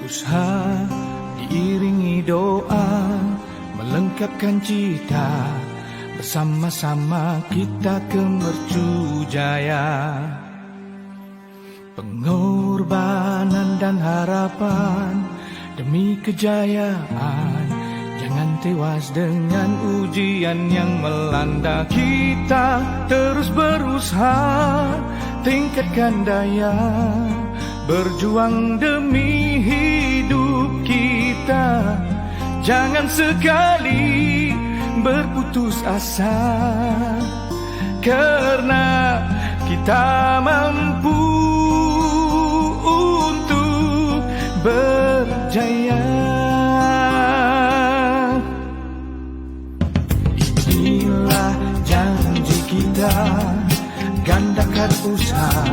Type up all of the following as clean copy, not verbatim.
Berusaha diiringi doa, melengkapkan cita, bersama-sama kita ke mercu jaya. Pengorbanan dan harapan demi kejayaan, jangan tewas dengan ujian yang melanda. Kita terus berusaha, tingkatkan daya, berjuang demi hidup kita. Jangan sekali berputus asa, karena kita mampu untuk berjaya. Inilah janji kita, gandakan usaha,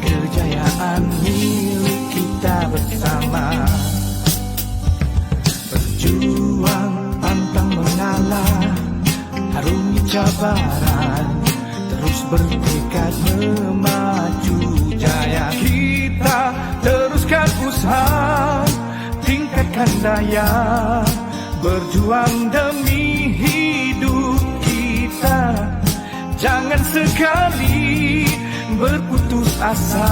kejayaan milik kita bersama. Berjuang pantang mengalah, harungi cabaran, terus bertekad memacu jaya. Kita teruskan usaha, tingkatkan daya, berjuang demi hidup kita. Jangan sekali berputus asa,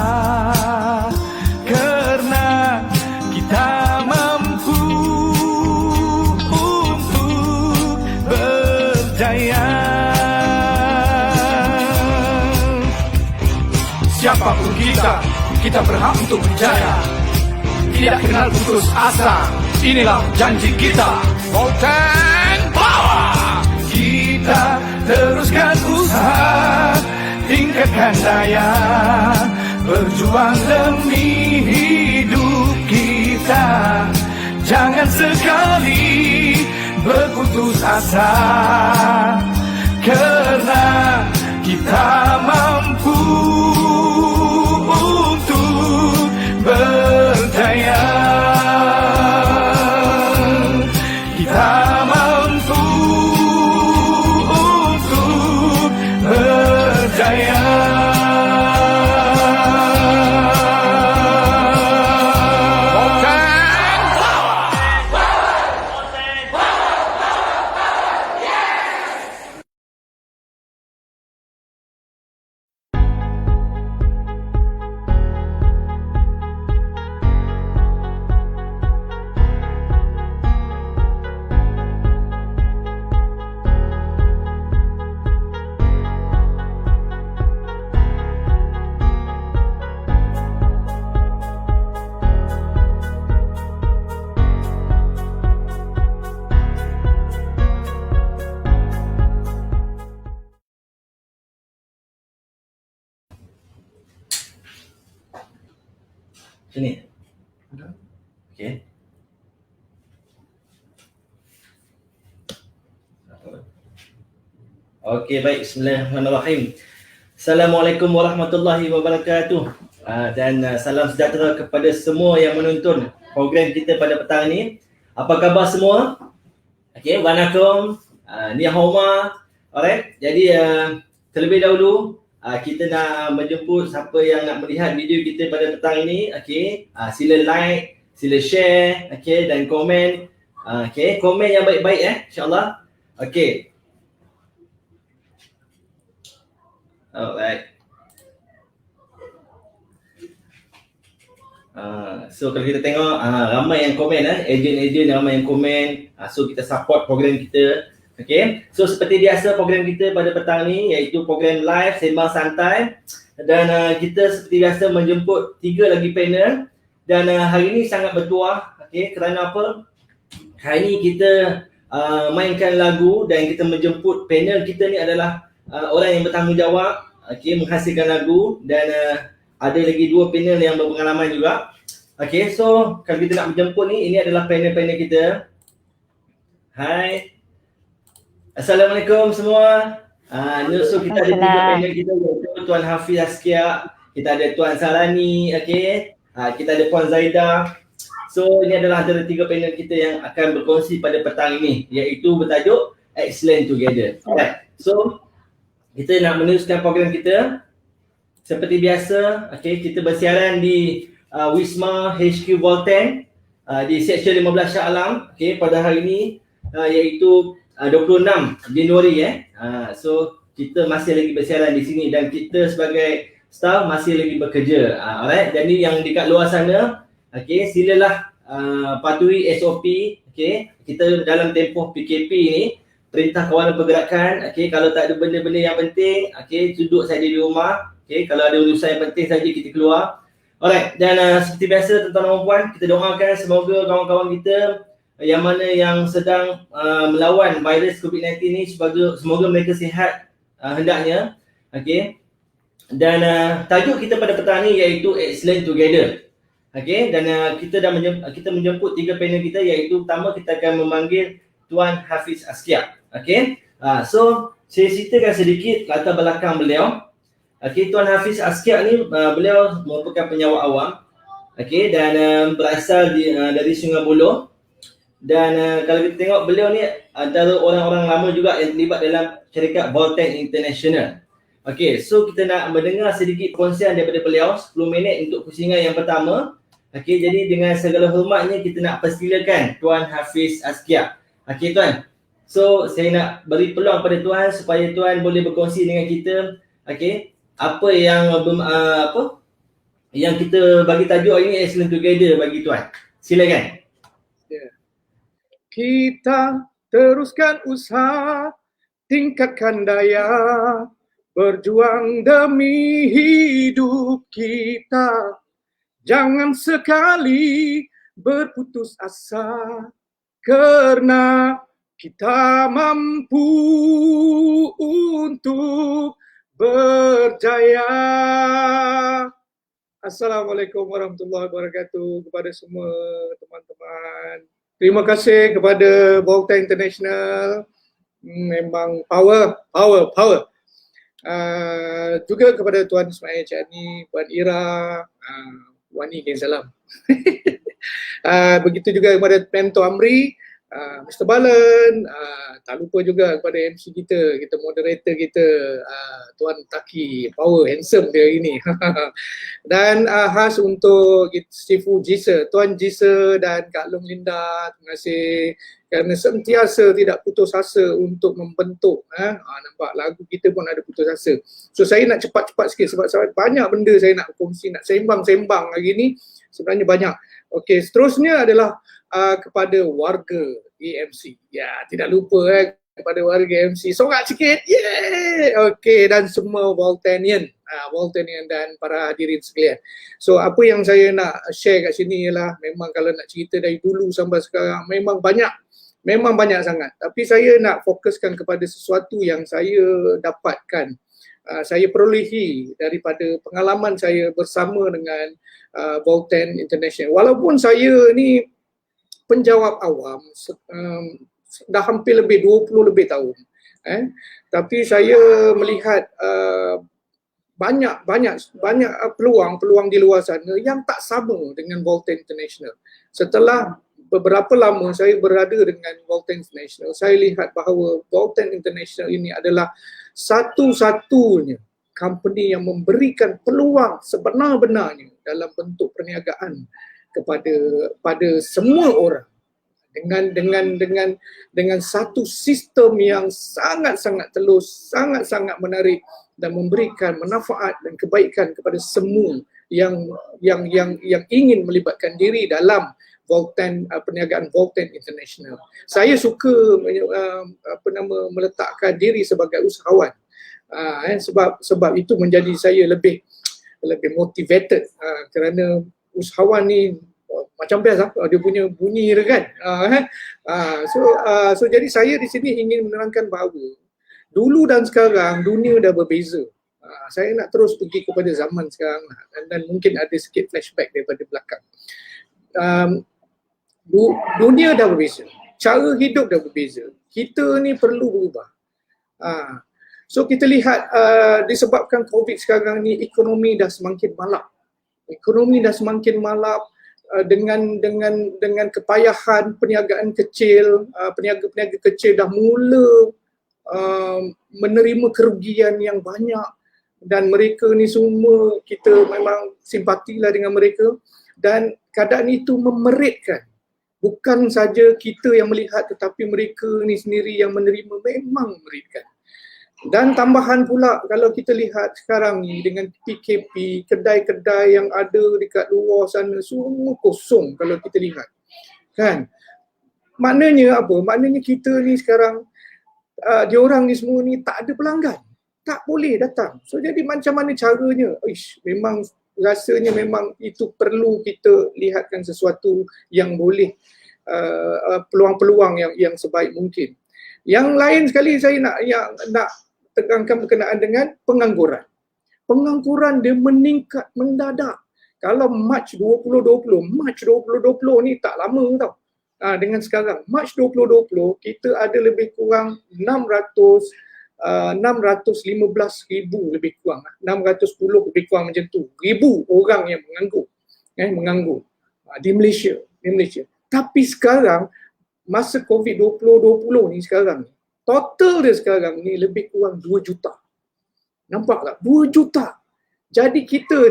karena kita mampu untuk berjaya. Siapapun kita berhak untuk berjaya. Tidak kenal putus asa, inilah janji kita. Golden Power. Kita teruskan usaha, tingkatkan daya, berjuang demi hidup kita. Jangan sekali berputus asa, karena kita mampu untuk berjaya. Kita mampu untuk berjaya. Sini. Okey. Okey, baik. Bismillahirrahmanirrahim. Assalamualaikum warahmatullahi wabarakatuh. Dan salam sejahtera kepada semua yang menonton program kita pada petang ini. Apa khabar semua? Okey, wanakum. Ni Homa. Alright. Jadi terlebih dahulu kita nak menjemput siapa yang nak melihat video kita pada petang ini. Okey, sila like, sila share, okey, dan komen. Okey, komen yang baik-baik insya-Allah. Okey. Alright. So kalau kita tengok ramai yang komen, ejen-ejen ramai yang komen. So kita support program kita. Okay, so seperti biasa program kita pada petang ni iaitu program live sembang santai, dan kita seperti biasa menjemput 3 lagi panel, dan hari ni sangat bertuah. Okay, kerana apa? Hari ni kita mainkan lagu dan kita menjemput panel kita ni adalah orang yang bertanggungjawab, okay, menghasilkan lagu, dan ada lagi 2 panel yang berpengalaman juga. Okay, so kalau kita nak menjemput ni, ini adalah panel-panel kita. Hai. Assalamualaikum semua. So kita ada 3 panel kita, iaitu Tuan Hafiz Askia, kita ada Tuan Sarani, okey. Kita ada Puan Zaida. So ini adalah antara 3 panel kita yang akan berkongsi pada petang ini, iaitu bertajuk Excellent Together. Alright. So kita nak meneruskan program kita seperti biasa. Okey, kita bersiaran di Wisma HQ Volten di Seksyen 15 Shah Alam, pada hari ini iaitu 26 Januari. So kita masih lagi bersiaran di sini dan kita sebagai staff masih lagi bekerja. Alright, jadi yang dekat luar sana, silalah patuhi SOP. Kita dalam tempoh PKP ni, Perintah Kawalan Pergerakan, kalau tak ada benda-benda yang penting, duduk saja di rumah. Kalau ada urusan yang penting saja kita keluar. Alright, dan seperti biasa tuan-tuan dan puan, kita doakan semoga kawan-kawan kita yang mana yang sedang melawan virus COVID-19 ni, semoga mereka sihat hendaknya. Dan tajuk kita pada petang ni iaitu Excellent Together. Dan kita menjemput 3 panel kita, iaitu pertama kita akan memanggil Tuan Hafiz Askia. So saya ceritakan sedikit latar belakang beliau. Tuan Hafiz Askia ni beliau merupakan penyawak awam, dan berasal dari Sungai Buloh. Dan kalau kita tengok, beliau ni antara orang-orang lama juga yang terlibat dalam syarikat Volten International. So kita nak mendengar sedikit perkongsian daripada beliau, 10 minit untuk pusingan yang pertama. Jadi dengan segala hormatnya kita nak persilakan Tuan Hafiz Askia. Tuan, so saya nak beri peluang pada Tuan supaya Tuan boleh berkongsi dengan kita apa yang kita bagi tajuk hari ini, Excellent Together, bagi Tuan. Silakan. Kita teruskan usaha, tingkatkan daya, berjuang demi hidup kita. Jangan sekali berputus asa, kerana kita mampu untuk berjaya. Assalamualaikum warahmatullahi wabarakatuh kepada semua teman-teman. Terima kasih kepada Volten International. Memang power. Juga kepada Tuan Ismail Chani, Puan Ira, Wani Ken Salam. Begitu juga kepada Mentor Amri, Mr. Balan, tak lupa juga kepada MC kita moderator kita, Tuan Taki, power, handsome dia hari ni. Dan khas untuk Sifu Jisa, Tuan Jisa dan Kak Long Linda, terima kasih kerana sentiasa tidak putus asa untuk membentuk. Nampak lagu kita pun ada putus asa. So saya nak cepat-cepat sikit sebab banyak benda saya nak kongsi, nak sembang-sembang hari ni, sebenarnya banyak. Seterusnya adalah kepada warga AMC. Ya, tidak lupa kepada warga AMC. Sorak sikit. Yeay. Dan semua Voltenian dan para hadirin sekalian. So apa yang saya nak share kat sini ialah, memang kalau nak cerita dari dulu sampai sekarang memang banyak sangat. Tapi saya nak fokuskan kepada sesuatu yang saya dapatkan, saya perolehi daripada pengalaman saya bersama dengan Volten International. Walaupun saya ni penjawab awam, dah hampir lebih 20 lebih tahun, tapi saya melihat banyak peluang di luar sana yang tak sama dengan Volten International. Setelah beberapa lama saya berada dengan Volten International, saya lihat bahawa Volten International ini adalah satu-satunya company yang memberikan peluang sebenar-benarnya dalam bentuk perniagaan kepada semua orang dengan satu sistem yang sangat-sangat telus, sangat-sangat menarik dan memberikan manfaat dan kebaikan kepada semua yang ingin melibatkan diri dalam perniagaan Volten International. Saya suka meletakkan diri sebagai usahawan. Sebab itu menjadi saya lebih motivated, kerana usahawan ni macam biasa dia punya bunyi dia kan. So jadi saya di sini ingin menerangkan bahawa dulu dan sekarang dunia dah berbeza. Saya nak terus pergi kepada zaman sekarang dan mungkin ada sikit flashback daripada belakang. Dunia dah berbeza, cara hidup dah berbeza. Kita ni perlu berubah. So kita lihat disebabkan COVID sekarang ni, ekonomi dah semakin malap. Dengan kepayahan perniagaan kecil, peniaga-peniaga kecil dah mula menerima kerugian yang banyak, dan mereka ni semua kita memang simpatilah dengan mereka. dan keadaan itu memeritkan. Bukan saja kita yang melihat tetapi mereka ni sendiri yang menerima, memang memeritkan. Dan tambahan pula kalau kita lihat sekarang ni dengan PKP, kedai-kedai yang ada dekat luar sana semua kosong kalau kita lihat. Kan? Maknanya apa? Maknanya kita ni sekarang diorang ni semua ni tak ada pelanggan. Tak boleh datang. So jadi macam mana caranya? Memang rasanya memang itu perlu kita lihatkan sesuatu yang boleh peluang-peluang yang sebaik mungkin. Yang lain sekali saya nak tekankan berkenaan dengan pengangguran. Pengangguran dia meningkat mendadak. Kalau Mac 2020 ni tak lama tau. Dengan sekarang Mac 2020 kita ada lebih kurang 615,000 lebih kurang, 610 lebih kurang macam tu, ribu orang yang menganggur di Malaysia. Tapi sekarang masa COVID 2020 ni sekarang total dia sekarang ni lebih kurang 2 juta. Nampak tak? 2 juta. Jadi kita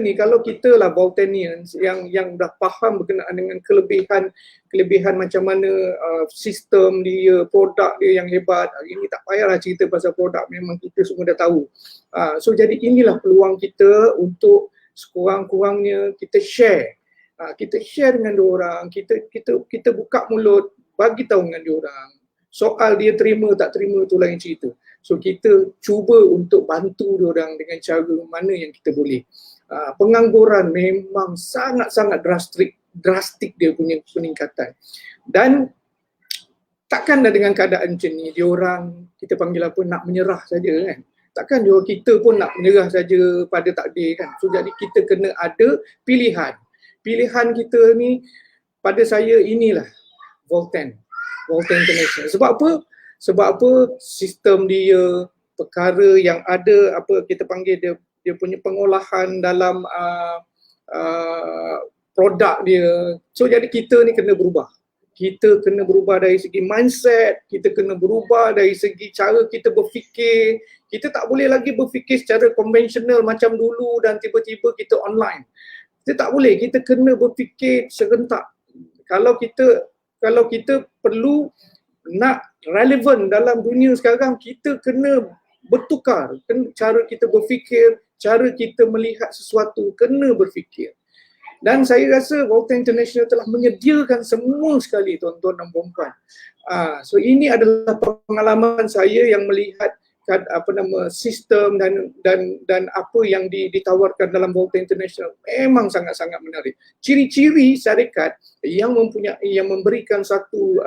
ni kalau kita lah Voltanians yang dah faham berkenaan dengan kelebihan macam mana sistem dia, produk dia yang hebat. Hari ni tak payahlah cerita pasal produk, memang kita semua dah tahu. So jadi inilah peluang kita untuk sekurang-kurangnya kita share. Kita share dengan diorang, kita buka mulut, bagi tahu dengan diorang. Soal dia terima tak terima tu lain cerita. So kita cuba untuk bantu diorang dengan cara mana yang kita boleh. Pengangguran memang sangat-sangat drastik dia punya peningkatan. Dan takkanlah dengan keadaan macam ni diorang kita panggil apa, nak menyerah saja kan. Takkan kita pun nak menyerah saja pada takdir kan. So jadi kita kena ada pilihan. Pilihan kita ni pada saya inilah Voltan International. Sebab apa? Sistem dia, perkara yang ada apa kita panggil dia punya pengolahan dalam produk dia. So jadi kita ni kena berubah. Kita kena berubah dari segi mindset, kita kena berubah dari segi cara kita berfikir. Kita tak boleh lagi berfikir secara konvensional macam dulu dan tiba-tiba kita online. Kita tak boleh, kita kena berfikir serentak. Kalau kita perlu nak relevan dalam dunia sekarang, kita kena bertukar. Cara kita berfikir, cara kita melihat sesuatu, kena berfikir. Dan saya rasa Voltan International telah menyediakan semua sekali tuan-tuan dan puan-puan. So ini adalah pengalaman saya yang melihat sistem dan apa yang ditawarkan dalam Voltan International memang sangat-sangat menarik. Ciri-ciri syarikat yang memberikan satu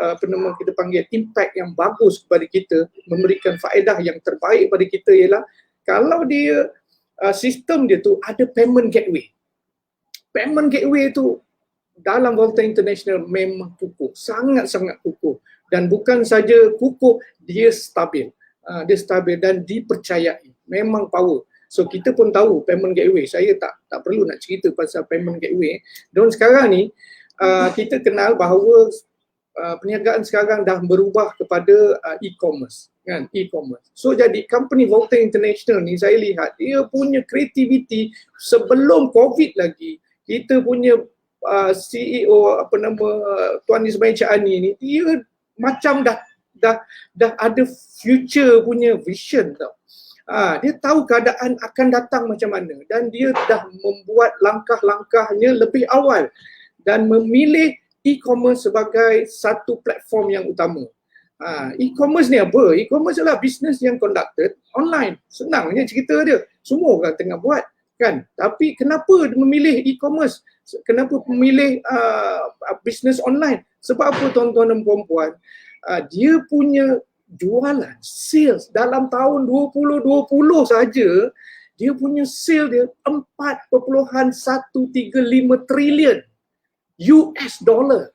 kita panggil impact yang bagus kepada kita, memberikan faedah yang terbaik kepada kita ialah kalau dia sistem dia tu ada payment gateway. Payment gateway tu dalam Voltan International memang kukuh, sangat-sangat kukuh, dan bukan saja kukuh, dia stabil. Dia stabil dan dipercayai, memang power. So kita pun tahu payment gateway, saya tak perlu nak cerita pasal payment gateway. Dan sekarang ni kita kenal bahawa perniagaan sekarang dah berubah kepada e-commerce kan, e-commerce. So jadi company Voltan International ni saya lihat dia punya creativity sebelum COVID lagi. Kita punya CEO Tuan Ismail Cik Ani ni, dia macam dah ada future punya vision tau. Dia tahu keadaan akan datang macam mana dan dia dah membuat langkah-langkahnya lebih awal dan memilih e-commerce sebagai satu platform yang utama. E-commerce ni apa? E-commerce adalah business yang conducted online. Senangnya cerita dia. Semua orang tengah buat kan. Tapi kenapa dia memilih e-commerce? Kenapa memilih business online? Sebab apa tuan-tuan dan puan-puan? Dia punya jualan, sales dalam tahun 2020 saja, dia punya sale dia 4.135 trilion US dollar.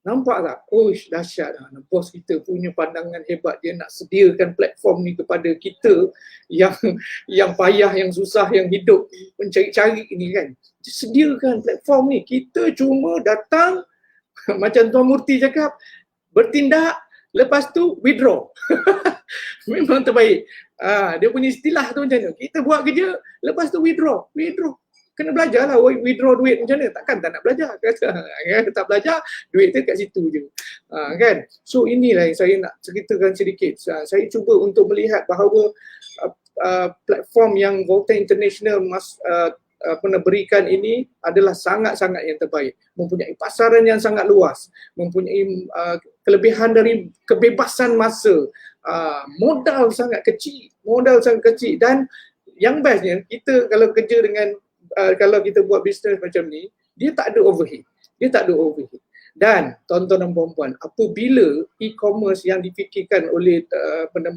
Nampak tak? Dahsyat dah. Bos kita punya pandangan hebat, dia nak sediakan platform ni kepada kita yang payah, yang susah, yang hidup mencari-cari ni kan. Sediakan platform ni. Kita cuma datang macam Tuan Murti cakap, bertindak, lepas tu withdraw. Memang terbaik. Dia punya istilah tu macam mana? Kita buat kerja, lepas tu withdraw. kena belajar lah withdraw duit macam mana. Takkan tak nak belajar. Tak belajar, duit tu kat situ je. Kan? So inilah yang saya nak ceritakan sedikit. Saya cuba untuk melihat bahawa platform yang Voltaire International berikan ini adalah sangat-sangat yang terbaik. Mempunyai pasaran yang sangat luas, mempunyai kelebihan dari kebebasan masa, modal sangat kecil dan yang bestnya kita kalau kerja dengan kalau kita buat bisnes macam ni, dia tak ada overhead. Dan tuan-tuan dan puan-puan, apabila e-commerce yang difikirkan oleh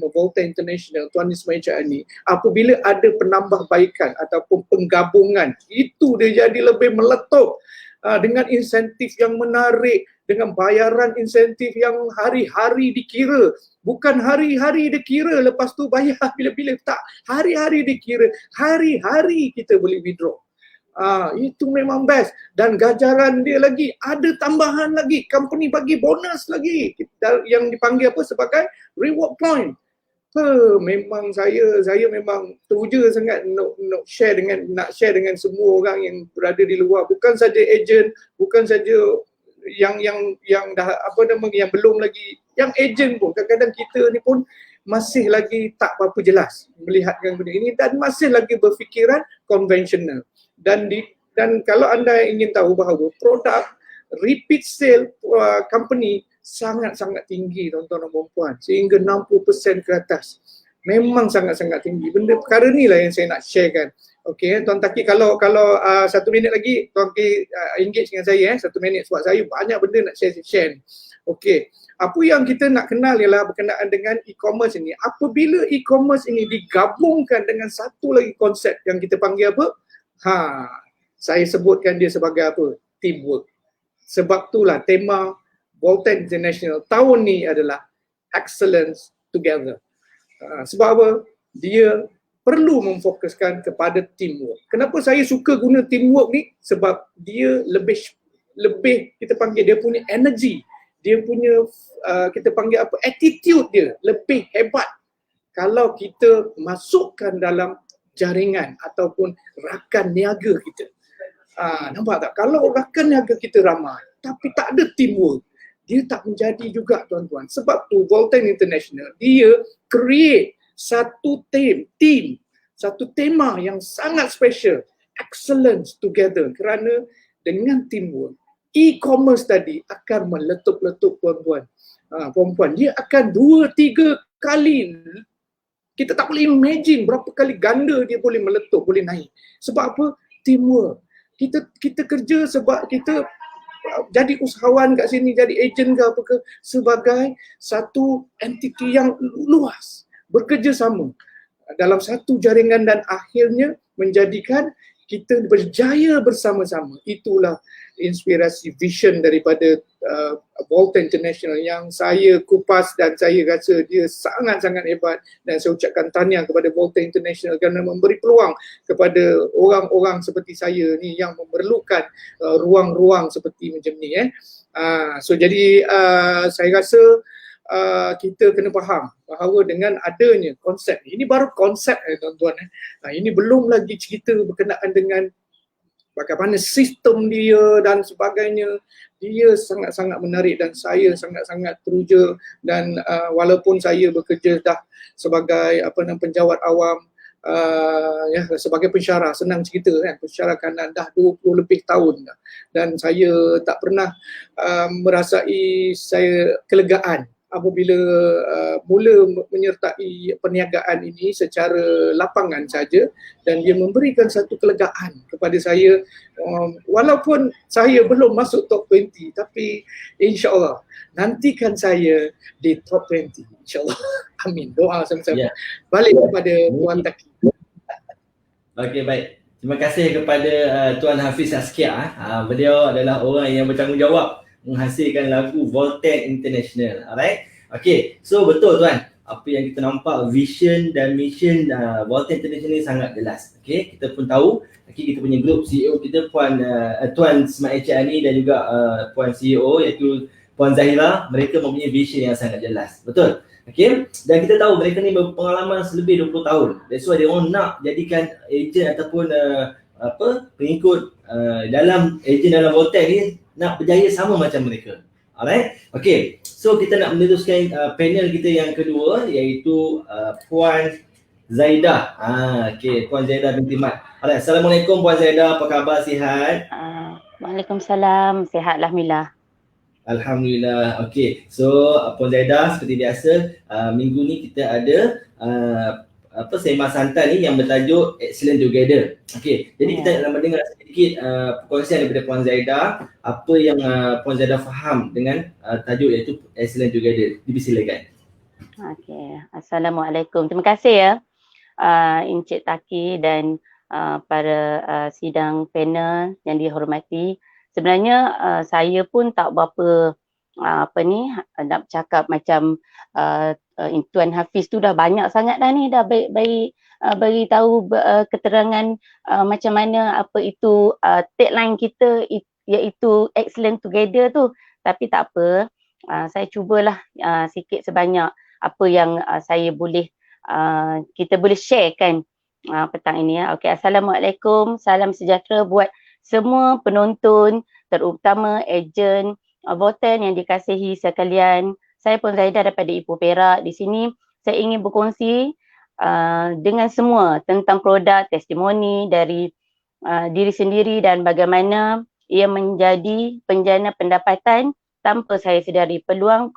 Voltaire International, Tuan Ismail Chaani, apabila ada penambahbaikan ataupun penggabungan, itu dia jadi lebih meletup dengan insentif yang menarik, dengan bayaran insentif yang hari-hari dikira. Bukan hari-hari dikira lepas tu bayar bila-bila, tak. Hari-hari dikira, hari-hari kita boleh withdraw. Itu memang best. Dan ganjaran dia lagi, ada tambahan lagi, company bagi bonus lagi yang dipanggil apa sebagai reward point. Memang saya memang teruja sangat nak share dengan semua orang yang berada di luar, bukan saja ejen, bukan saja yang dah yang belum lagi, yang ejen pun kadang-kadang kita ni pun masih lagi tak berapa jelas melihatkan benda ini dan masih lagi berfikiran konvensional. Dan kalau anda ingin tahu bahawa produk repeat sale company sangat-sangat tinggi tuan-tuan dan puan-puan, sehingga 60% ke atas. Memang sangat-sangat tinggi. Benda perkara ni lah yang saya nak sharekan. Okey, Tuan Taki, kalau 1 minit lagi Tuan Taki engage dengan saya 1 minit, sebab saya banyak benda nak share. Okey, apa yang kita nak kenal ialah berkenaan dengan e-commerce ini. Apabila e-commerce ini digabungkan dengan satu lagi konsep yang kita panggil apa? Saya sebutkan dia sebagai apa? Teamwork. Sebab itulah tema Voltaire International tahun ni adalah Excellence Together. Sebab apa? Dia perlu memfokuskan kepada teamwork. Kenapa saya suka guna teamwork ni? Sebab dia lebih kita panggil, dia punya energy, dia punya kita panggil apa? Attitude dia lebih hebat kalau kita masukkan dalam jaringan ataupun rakan niaga kita. Nampak tak? Kalau rakan niaga kita ramai tapi tak ada teamwork, dia tak menjadi juga tuan-tuan. Sebab tu Voltaire International dia create satu team, satu tema yang sangat special, Excellence Together, kerana dengan teamwork e-commerce tadi akan meletup-letup tuan-tuan. Puan-puan, dia akan 2-3 kali. Kita tak boleh imagine berapa kali ganda dia boleh meletup, boleh naik. Sebab apa? Teamwork. Kita kerja sebab kita jadi usahawan kat sini, jadi ejen ke apa ke, sebagai satu entiti yang luas, bekerjasama dalam satu jaringan dan akhirnya menjadikan kita berjaya bersama-sama. Itulah inspirasi vision daripada Voltaire International yang saya kupas dan saya rasa dia sangat-sangat hebat, dan saya ucapkan tahniah kepada Voltaire International kerana memberi peluang kepada orang-orang seperti saya ni yang memerlukan ruang-ruang seperti macam ni. So jadi saya rasa kita kena faham bahawa dengan adanya konsep, ini baru konsep tuan-tuan. Ini belum lagi cerita berkenaan dengan bagaimana sistem dia dan sebagainya. Dia sangat-sangat menarik dan saya sangat-sangat teruja. Dan walaupun saya bekerja dah sebagai penjawat awam, sebagai pensyarah, senang cerita kan, pensyarah kanan dah 20 lebih tahun dah. Dan saya tak pernah merasai saya kelegaan apabila mula menyertai perniagaan ini secara lapangan saja, dan dia memberikan satu kelegaan kepada saya, walaupun saya belum masuk top 20, tapi insyaAllah nantikan saya di top 20 insyaAllah. Amin, doa sama-sama. Balik kepada Tuan Taki. Okey, baik. Terima kasih kepada Tuan Hafiz Askia. Beliau adalah orang yang bertanggungjawab menghasilkan lagu Voltaire International. Alright. Okay, so betul tuan, apa yang kita nampak, vision dan mission Voltaire International ni sangat jelas. Okay, kita pun tahu, okay, kita punya group CEO kita Tuan Ismail Chaani dan juga Puan CEO iaitu Puan Zahira, mereka mempunyai vision yang sangat jelas. Betul. Okay, dan kita tahu mereka ni berpengalaman selebih 20 tahun. That's why dia orang nak jadikan ejen ataupun pengikut dalam ejen dalam voter ni nak berjaya sama macam mereka. Alright. Okay. So kita nak meneruskan panel kita yang kedua iaitu Puan Zaidah. Okay, Puan Zaidah binti Mat. Alright. Assalamualaikum Puan Zaidah, apa khabar, sihat? Waalaikumsalam, sihat alhamdulillah. Alhamdulillah. Okay. So Puan Zaidah seperti biasa minggu ni kita ada sembang santai ni yang bertajuk Excellent Together. Okey, jadi kita nak mendengar sedikit perkongsian daripada Puan Zaidah, apa yang Puan Zaidah faham dengan tajuk iaitu Excellent Together. Dipersilakan. Okey, Assalamualaikum. Terima kasih ya Encik Taki dan para sidang panel yang dihormati. Sebenarnya saya pun tak berapa nak cakap macam Tuan Hafiz tu dah banyak sangat dah ni, dah bagi tahu keterangan macam mana apa itu tagline kita iaitu Excellent Together tu. Tapi tak apa, saya cubalah sikit sebanyak apa yang saya boleh kita boleh share kan petang ini ya. Okey, Assalamualaikum, salam sejahtera buat semua penonton, terutama ejen voter yang dikasihi sekalian. Saya Puan Zaidah daripada Ipoh Perak. Di sini saya ingin berkongsi dengan semua tentang produk testimoni dari diri sendiri dan bagaimana ia menjadi penjana pendapatan tanpa saya sedari. Peluang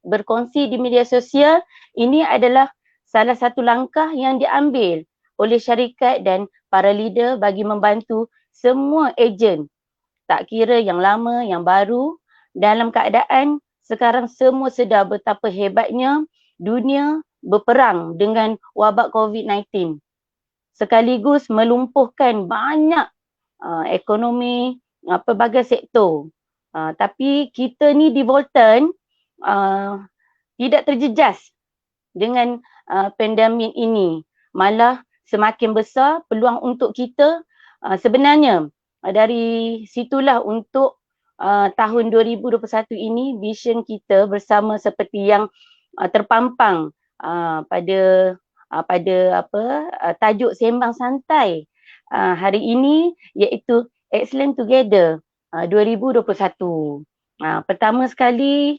berkongsi di media sosial ini adalah salah satu langkah yang diambil oleh syarikat dan para leader bagi membantu semua ejen, tak kira yang lama, yang baru, dalam keadaan sekarang semua sedar betapa hebatnya dunia berperang dengan wabak COVID-19 sekaligus melumpuhkan banyak ekonomi pelbagai sektor. Tapi kita ni di Bolton tidak terjejas dengan pandemik ini. Malah semakin besar peluang untuk kita. Sebenarnya dari situlah untuk tahun 2021 ini vision kita bersama seperti yang terpampang pada tajuk sembang santai hari ini iaitu Excellent Together 2021. Pertama sekali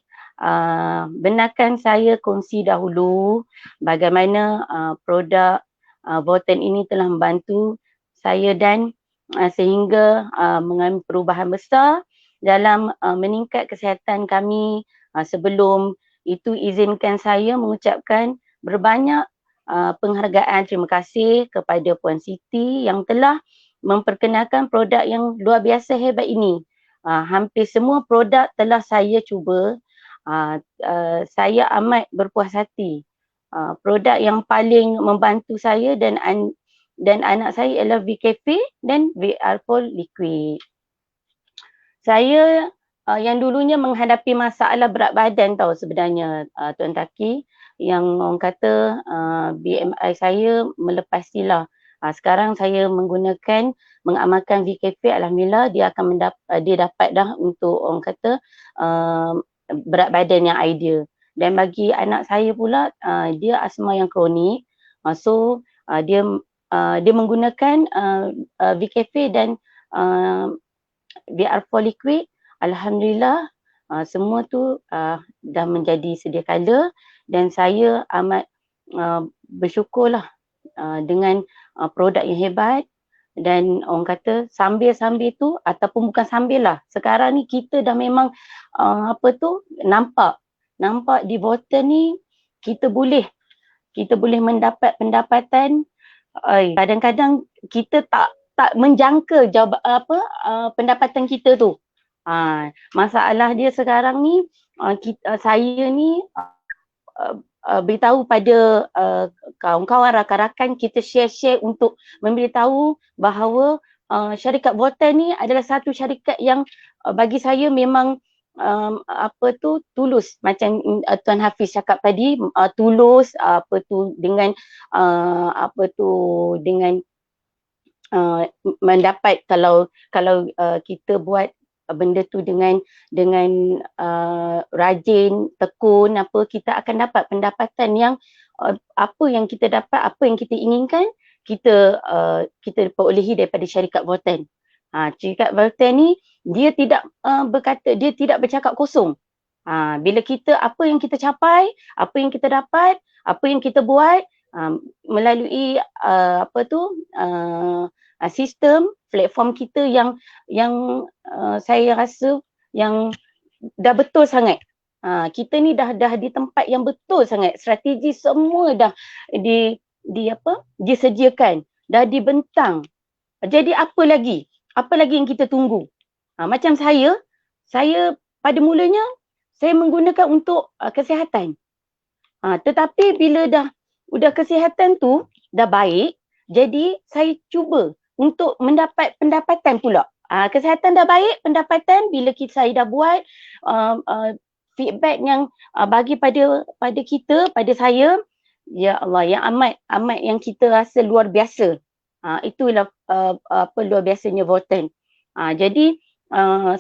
benarkan saya kongsi dahulu bagaimana produk Voten ini telah membantu saya dan sehingga mengalami perubahan besar dalam meningkat kesihatan kami. Sebelum itu izinkan saya mengucapkan berbanyak penghargaan, terima kasih kepada Puan Siti yang telah memperkenalkan produk yang luar biasa hebat ini. Hampir semua produk telah saya cuba. Saya amat berpuas hati. Produk yang paling membantu saya dan anak saya ialah VKF dan VR4 Liquid. Saya yang dulunya menghadapi masalah berat badan tau sebenarnya Tuan Taki, yang orang kata BMI saya melepasilah. Sekarang saya mengamalkan VKF, alhamdulillah dia akan dia dapat dah untuk orang kata berat badan yang ideal. Dan bagi anak saya pula dia asma yang kronik. So dia menggunakan VKF dan VR4 Liquid. Alhamdulillah semua tu dah menjadi sedia kala dan saya amat bersyukurlah dengan produk yang hebat. Dan orang kata sambil-sambil tu ataupun bukan sambil lah, sekarang ni kita dah memang nampak di voter ni kita boleh mendapat pendapatan. Kadang-kadang kita tak menjangka pendapatan kita tu. Masalah dia sekarang ni saya ni beritahu pada kawan-kawan, rakan-rakan, kita share untuk memberitahu bahawa syarikat voter ni adalah satu syarikat yang bagi saya memang tulus, macam Tuan Hafiz cakap tadi, tulus dengan mendapat kalau kita buat benda tu dengan rajin, tekun, kita akan dapat pendapatan yang apa yang kita dapat, apa yang kita inginkan, kita perolehi daripada syarikat Volten. Syarikat Volten ni dia tidak dia tidak bercakap kosong. Bila kita apa yang kita capai, apa yang kita dapat, apa yang kita buat melalui sistem platform kita yang saya rasa yang dah betul sangat. Kita ni dah di tempat yang betul sangat. Strategi semua dah disediakan, dah dibentang. Jadi apa lagi? Apa lagi yang kita tunggu? Macam saya pada mulanya saya menggunakan untuk kesihatan. Tetapi bila udah kesihatan tu dah baik, jadi saya cuba untuk mendapat pendapatan pula. Kesihatan dah baik, pendapatan bila saya dah buat feedback yang bagi pada kita, pada saya, ya Allah, yang amat yang kita rasa luar biasa. Itulah luar biasanya Volten. Jadi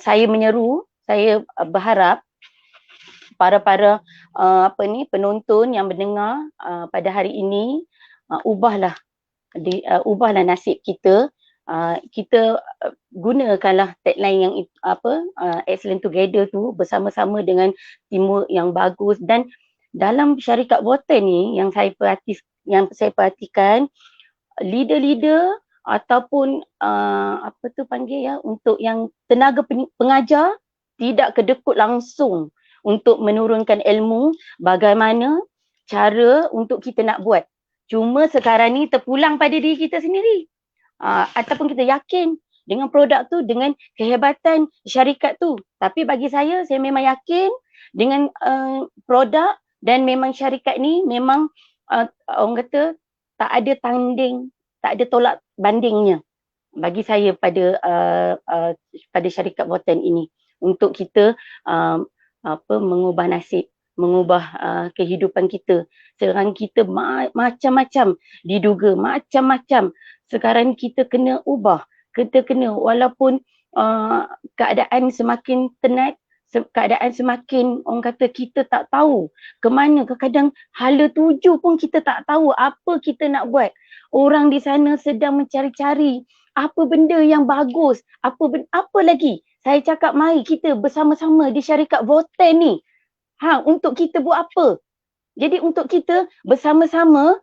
saya berharap para penonton yang mendengar pada hari ini, ubahlah nasib kita. Kita gunakanlah tagline yang excellent together tu, bersama-sama dengan teamwork yang bagus. Dan dalam syarikat Volten ni yang saya perhatikan, leader-leader ataupun untuk yang tenaga pengajar tidak kedekut langsung untuk menurunkan ilmu bagaimana cara untuk kita nak buat. Cuma sekarang ni terpulang pada diri kita sendiri. Ataupun kita yakin dengan produk tu, dengan kehebatan syarikat tu. Tapi bagi saya memang yakin dengan produk dan memang syarikat ni memang orang kata tak ada tanding, tak ada tolak bandingnya bagi saya pada syarikat Volten ini untuk kita mengubah nasib, mengubah kehidupan kita. Sekarang kita macam-macam diduga, macam-macam. Sekarang kita kena ubah, kita kena, walaupun keadaan semakin tenat, keadaan semakin orang kata kita tak tahu ke mana, kadang hala tuju pun kita tak tahu apa kita nak buat. Orang di sana sedang mencari-cari apa benda yang bagus, apa lagi. Saya cakap mari kita bersama-sama di syarikat Volten ni. Untuk kita buat apa? Jadi untuk kita bersama-sama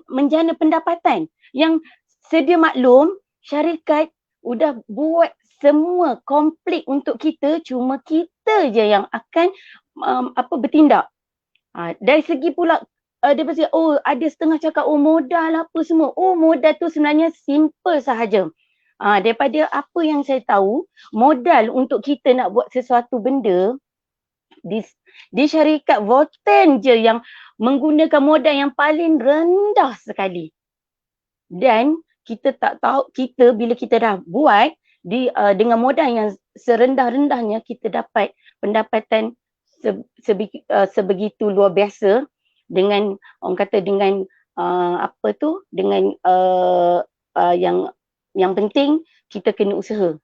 menjana pendapatan. Yang sedia maklum, syarikat udah buat semua komplit untuk kita, cuma kita je yang akan bertindak. Dari segi pula dia ada setengah cakap modal apa semua. Modal tu sebenarnya simple sahaja. Daripada apa yang saya tahu, modal untuk kita nak buat sesuatu benda di syarikat Volten je yang menggunakan modal yang paling rendah sekali. Dan kita tak tahu, bila kita dah buat dengan modal yang serendah-rendahnya, kita dapat pendapatan sebegitu luar biasa dengan orang kata dengan yang penting kita kena usaha.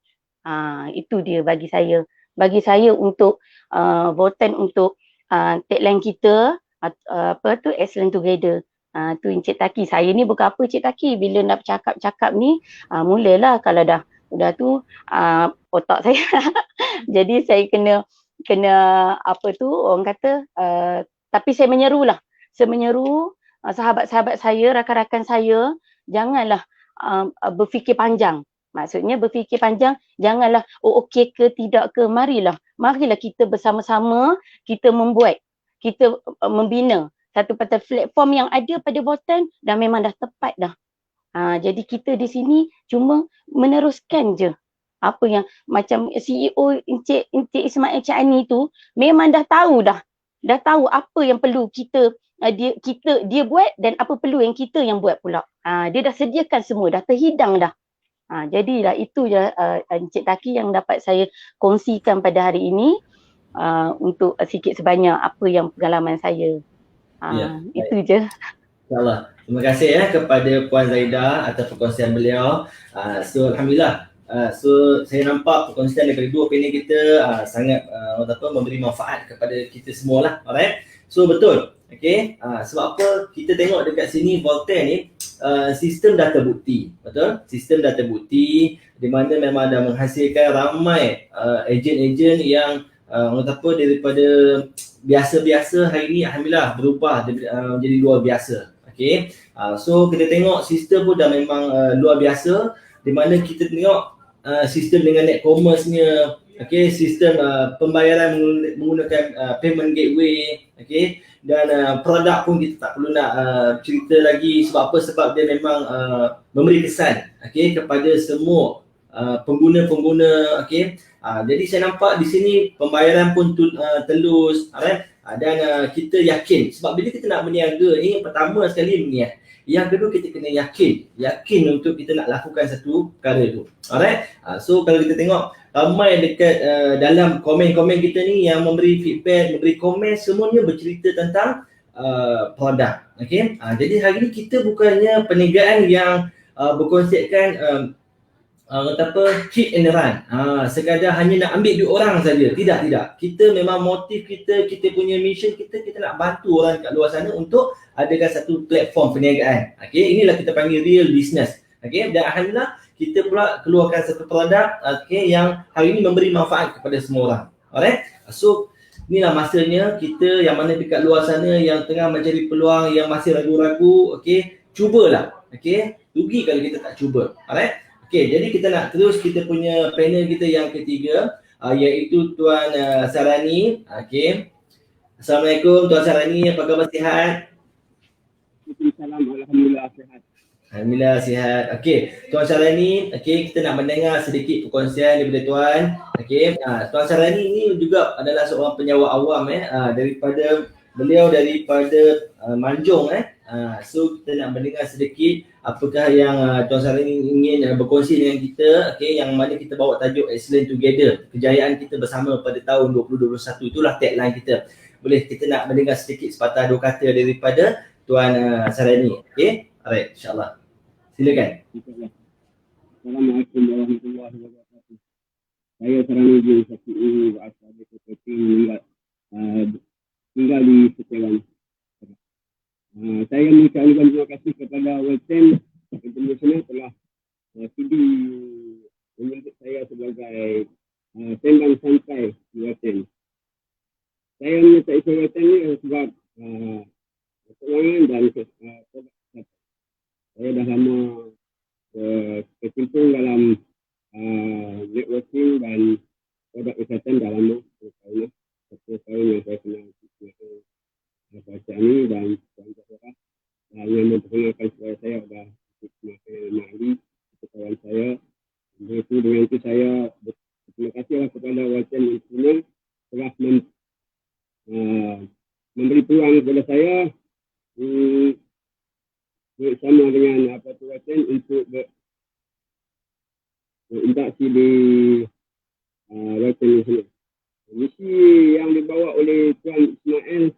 Itu dia bagi saya. Bagi saya untuk Volten, untuk tagline kita excellent together. Tu Encik Taki. Saya ni bukan apa Encik Taki, bila nak cakap ni mulalah kalau udah tu otak saya. Jadi saya kena orang kata tapi saya menyeru sahabat-sahabat saya, rakan-rakan saya, janganlah berfikir panjang. Maksudnya berfikir panjang, janganlah okey ke tidak ke, marilah kita bersama-sama, kita membuat, kita membina satu platform yang ada pada Volten dan memang dah tepat dah. Jadi kita di sini cuma meneruskan je apa yang macam CEO Encik Ismail Chani tu memang dah tahu apa yang perlu dia buat dan apa perlu yang kita yang buat pula. Dia dah sediakan semua, dah terhidang dah. Jadilah itu je Encik Taki yang dapat saya kongsikan pada hari ini untuk sikit sebanyak apa yang pengalaman saya. Itu je. InsyaAllah. Terima kasih kepada Puan Zaida atas perkongsian beliau. So Alhamdulillah. So saya nampak perkongsian daripada dua panel kita sangat memberi manfaat kepada kita semua lah. Alright. So betul. Okay. Sebab apa kita tengok dekat sini Volten ni sistem data bukti, betul? Sistem data bukti di mana memang dah menghasilkan ramai ejen-ejen yang orang kata apa, daripada biasa-biasa hari ni alhamdulillah berubah menjadi luar biasa. Okay, so kita tengok sistem pun dah memang luar biasa, di mana kita tengok sistem dengan net commerce-nya, okay, sistem pembayaran menggunakan payment gateway, okay, dan produk pun kita tak perlu nak cerita lagi. Sebab apa? Sebab dia memang memberi kesan, okay, kepada semua pengguna-pengguna, okay. Jadi saya nampak di sini pembayaran pun telus, alright. Dan kita yakin, sebab bila kita nak berniaga ni, yang pertama sekali niat, yang kedua kita kena yakin untuk kita nak lakukan satu perkara tu, alright. So kalau kita tengok ramai dekat dalam komen-komen kita ni yang memberi feedback, memberi komen, semuanya bercerita tentang produk, okay. Jadi hari ni kita bukannya perniagaan yang berkonsepkan kata apa, hit and run, sekadar hanya nak ambil duit orang saja. Tidak. Kita memang motif kita punya mission kita nak bantu orang kat luar sana untuk adakan satu platform perniagaan. Okay, inilah kita panggil real business. Okay, dan alhamdulillah kita pula keluarkan satu produk, okay, yang hari ini memberi manfaat kepada semua orang. Alright, so inilah masanya kita yang mana dekat luar sana yang tengah mencari peluang, yang masih ragu-ragu, okay, cubalah. Okay, rugi kalau kita tak cuba. Alright. Okay, jadi kita nak terus kita punya panel kita yang ketiga, iaitu Tuan Sarani. Okay, Assalamualaikum Tuan Sarani, apa khabar, sihat? Waalaikumsalam, alhamdulillah sihat. Alhamdulillah sihat. Okay, Tuan Sarani, okay, kita nak mendengar sedikit perkongsian daripada Tuan. Okay, Tuan Sarani ni juga adalah seorang penjawat awam daripada Manjung. So kita nak mendengar sedikit apakah yang Tuan Sarani ingin berkongsi dengan kita, okay, yang mana kita bawa tajuk Excellent Together, kejayaan kita bersama pada tahun 2021. Itulah tagline kita. Boleh kita nak mendengar sedikit sepatah dua kata daripada Tuan Sarani. Okay, alright, insyaAllah. Silakan. Assalamualaikum warahmatullahi wabarakatuh. Saya Sarani bin Syafi'i berasal dari Keting, tinggal di Setewan. Saya mengucapkan terima kasih kepada Welten International telah sudi menyebut saya sebagai sembang santai di Welten. Saya menyertai Welten ni sebab keuangan dan saya dah lama berkecimpung dalam networking dan produk kesihatan dah lama. Satu tahun yang saya kenal baca ni dan yang memperkenalkan supaya saya ada mengenali kawan saya. Dengan itu saya berterima kasih kepada Welten International telah memberi peluang kepada saya bersama dengan Welten untuk berinteraksi di Welten International. Misi yang dibawa oleh Tuan Ismail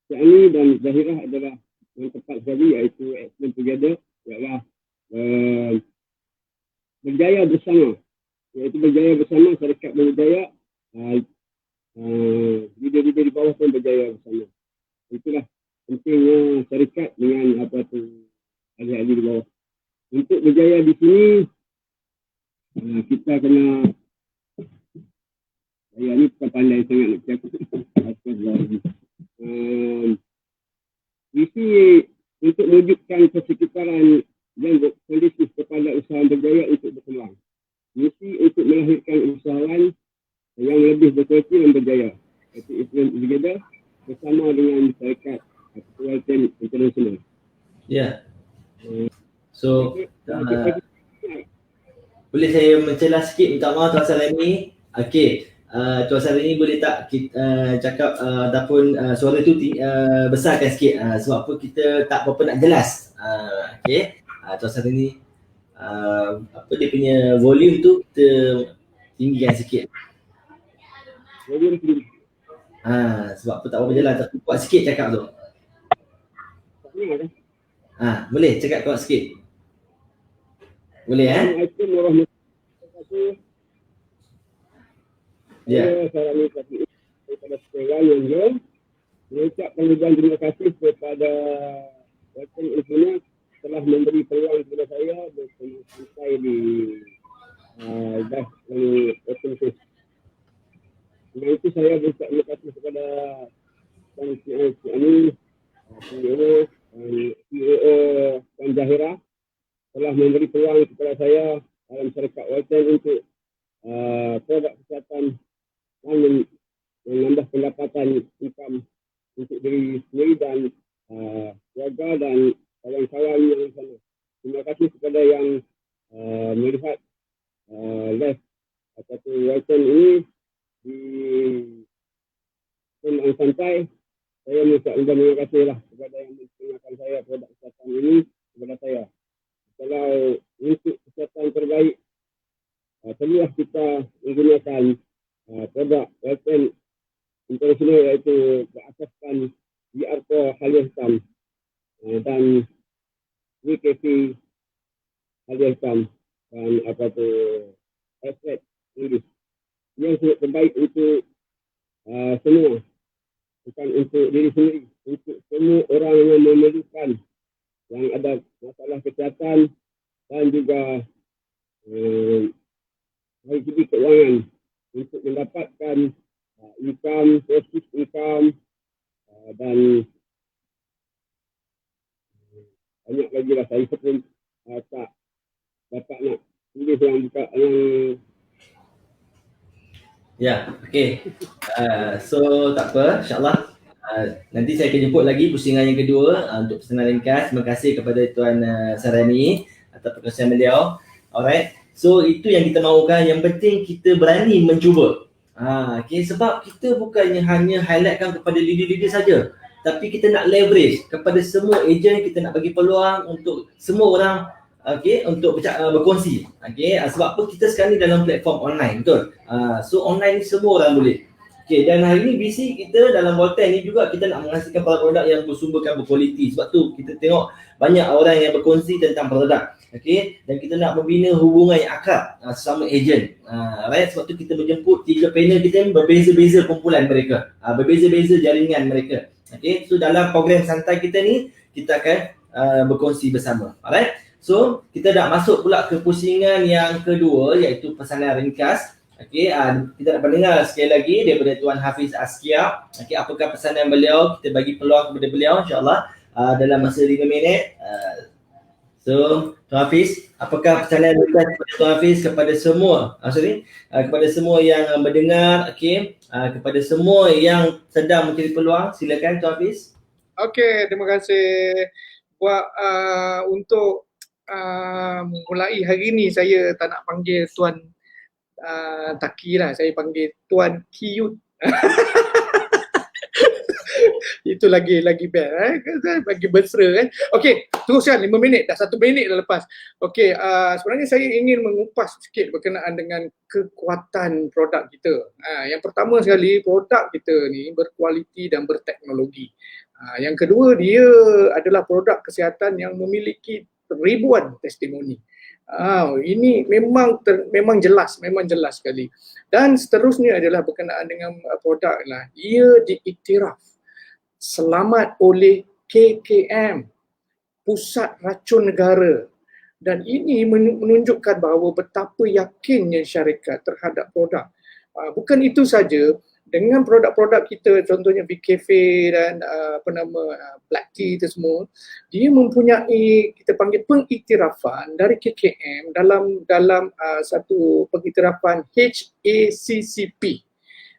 Syahni dan Zahirah adalah yang tepat sekali, iaitu Excellent Together, ialah berjaya bersama, iaitu berjaya bersama, syarikat berjaya, leader-leader di bawah pun berjaya bersama. Itulah pentingnya syarikat dengan ahli-ahli di bawah. Untuk berjaya di sini, kita kena, saya ni bukan pandai sangat nak cakap. Misi untuk mewujudkan persekitaran yang kondusif kepada usaha berjaya untuk berkembang. Misi untuk melahirkan usahawan yang lebih berkualiti dan berjaya. Itu Excellent Together bersama dengan syarikat Welten International. Ya. So boleh saya mencelah sikit, minta maaf Tuan Sarani. Okey. Tuan Sarani boleh tak kita cakap ataupun suara tu besarkan sikit, sebab apa kita tak berapa nak jelas. Okey. Tuan Sarani apa dia punya volume tu kita tinggikan sikit. Volume tinggi. Sebab apa tak berapa jelas, tak kuat sikit cakap tu. Boleh cakap kuat sikit. Boleh Assalamualaikum warahmatullahi wabarakatuh. Ya. Saya Sarani Syafi'i daripada Setewan yang jauh. Mengucapkan ribuan terima kasih kepada Welten International telah memberi peluang kepada saya sampai di dah open source. Dengan itu saya berucap terima kasih kepada ini CEO Tuan Zahira telah memberi peluang kepada saya dalam syarikat Whiten untuk produk kesihatan dan menambah pendapatan income untuk diri sendiri dan keluarga dan kawan-kawan yang di sana. Terima kasih kepada yang melihat live atau Whiten ini di Sembang Santai. Saya mengucap terima kasih lah kepada yang mendengarkan saya produk kesihatan ini kepada saya. Kalau untuk kesihatan terbaik, perlulah kita menggunakan produk Whiten internasional iaitu berasaskan BR4 Halia Hitam dan WKP Halia Hitam dan Extract English. Yang sangat terbaik untuk semua, bukan untuk diri sendiri, untuk semua orang yang memerlukan, yang ada masalah kesihatan dan juga dari segi keuangan untuk mendapatkan income, passive income dan banyak lagi lah. Saya pun tak dapat nak tulis yang buka yang okey. So tak apa, insyaAllah nanti saya akan jemput lagi pusingan yang kedua untuk pesanan ringkas. Terima kasih kepada Tuan Sarani atas perkongsian beliau. Alright, so itu yang kita mahukan. Yang penting kita berani mencuba. Okay, sebab kita bukannya hanya highlightkan kepada leader-leader saja, tapi kita nak leverage kepada semua ejen. Kita nak bagi peluang untuk semua orang, untuk berkongsi. Sebab apa, kita sekarang ni dalam platform online, betul? So online ni semua orang boleh. Dan hari ni visi kita dalam Whiten ni juga kita nak menghasilkan produk yang bersumberkan, berkualiti. Sebab tu kita tengok banyak orang yang berkongsi tentang produk. Dan kita nak membina hubungan yang akrab sesama ejen. Right? Sebab tu kita menjemput 3 panel kita ni berbeza-beza kumpulan mereka, berbeza-beza jaringan mereka. So dalam program santai kita ni kita akan berkongsi bersama. Alright? So kita dah masuk pula ke pusingan yang kedua, iaitu pesanan ringkas. Kita nak mendengar sekali lagi daripada Tuan Hafiz Askia. Apakah pesanan beliau? Kita bagi peluang kepada beliau insya-Allah dalam masa 5 minit. So Tuan Hafiz, apakah pesanan ringkas kepada Tuan Hafiz kepada semua? Kepada semua yang mendengar, kepada semua yang sedang mencari peluang, silakan Tuan Hafiz. Okey, terima kasih. Untuk mulai hari ni saya tak nak panggil Tuan Taki lah, saya panggil Tuan Kiyut. Itu lagi best bagi mesra kan. Okey, teruskan 5 minit, dah 1 minit dah lepas. Okey, sebenarnya saya ingin mengupas sikit berkenaan dengan kekuatan produk kita. Yang pertama sekali, produk kita ni berkualiti dan berteknologi. Yang kedua, dia adalah produk kesihatan yang memiliki ribuan testimoni. Ini memang jelas sekali. Dan seterusnya adalah berkenaan dengan produk lah. Ia diiktiraf selamat oleh KKM, Pusat Racun Negara. Dan ini menunjukkan bahawa betapa yakinnya syarikat terhadap produk. Bukan itu saja, dengan produk-produk kita, contohnya BKV dan Black Tea itu semua, dia mempunyai, kita panggil pengiktirafan dari KKM dalam satu pengiktirafan HACCP.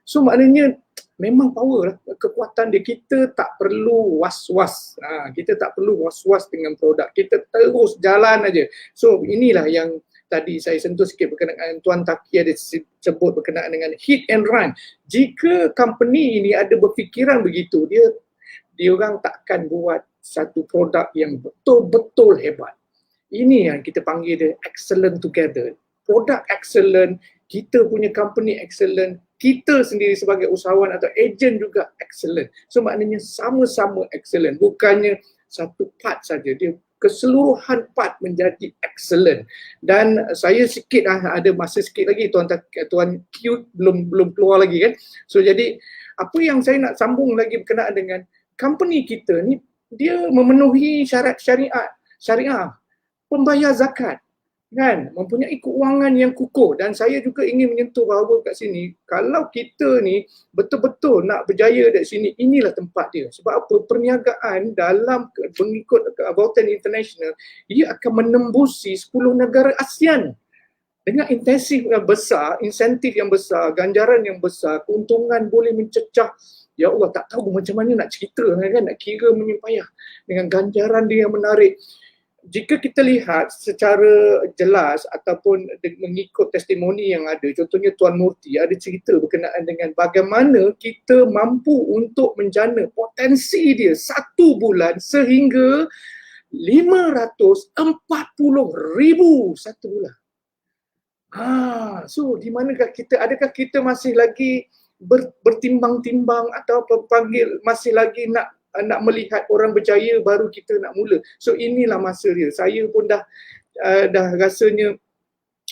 So maknanya memang power lah, kekuatan dia. Kita tak perlu was-was. Kita tak perlu was-was dengan produk. Kita terus jalan aja. So inilah yang tadi saya sentuh sikit berkenaan Tuan Taki ada sebut berkenaan dengan hit and run. Jika company ini ada berfikiran begitu, dia orang takkan buat satu produk yang betul-betul hebat. Ini yang kita panggil dia excellent together. Produk excellent, kita punya company excellent, kita sendiri sebagai usahawan atau ejen juga excellent. So maknanya sama-sama excellent, bukannya satu part saja, dia keseluruhan part menjadi excellent. Dan saya sikit ada masa sikit lagi, Tuan Q belum keluar lagi kan. So jadi apa yang saya nak sambung lagi berkenaan dengan company kita ni, dia memenuhi syarat syariat. syariah, pembayar zakat, kan, mempunyai keuangan yang kukuh. Dan saya juga ingin menyentuh bahawa kat sini, kalau kita ni betul-betul nak berjaya dari sini, inilah tempat dia. Sebab apa? Perniagaan dalam mengikut Vaulten International, ia akan menembusi 10 negara ASEAN dengan intensif yang besar, insentif yang besar, ganjaran yang besar, keuntungan boleh mencecah. Ya Allah, tak tahu macam mana nak cerita, kan, nak kira menyepayah dengan ganjaran dia yang menarik. Jika kita lihat secara jelas ataupun mengikut testimoni yang ada, contohnya Tuan Murti ada cerita berkenaan dengan bagaimana kita mampu untuk menjana potensi dia 1 bulan sehingga 540,000 1 bulan. So di manakah kita, adakah kita masih lagi bertimbang-timbang atau panggil masih lagi nak melihat orang berjaya baru kita nak mula. So inilah masa dia. Saya pun dah rasanya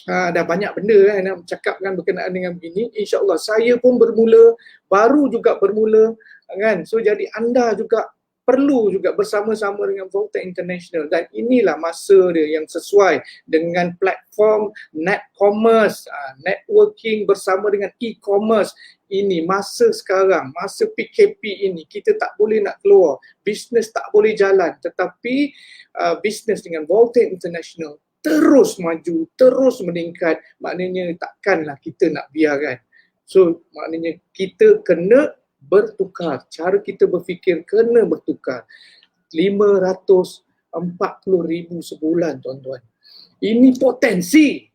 dah banyak benda kan nak cakapkan berkenaan dengan begini. InsyaAllah saya pun baru juga bermula kan. So jadi anda juga perlu juga bersama-sama dengan Vaulten International, dan inilah masa dia yang sesuai dengan platform net commerce, networking bersama dengan e-commerce. Ini masa sekarang, masa PKP ini, kita tak boleh nak keluar, bisnes tak boleh jalan, tetapi bisnes dengan Vaulten International terus maju, terus meningkat. Maknanya takkanlah kita nak biarkan. So maknanya kita kena bertukar, cara kita berfikir kena bertukar. 540,000 sebulan, tuan-tuan. Ini potensi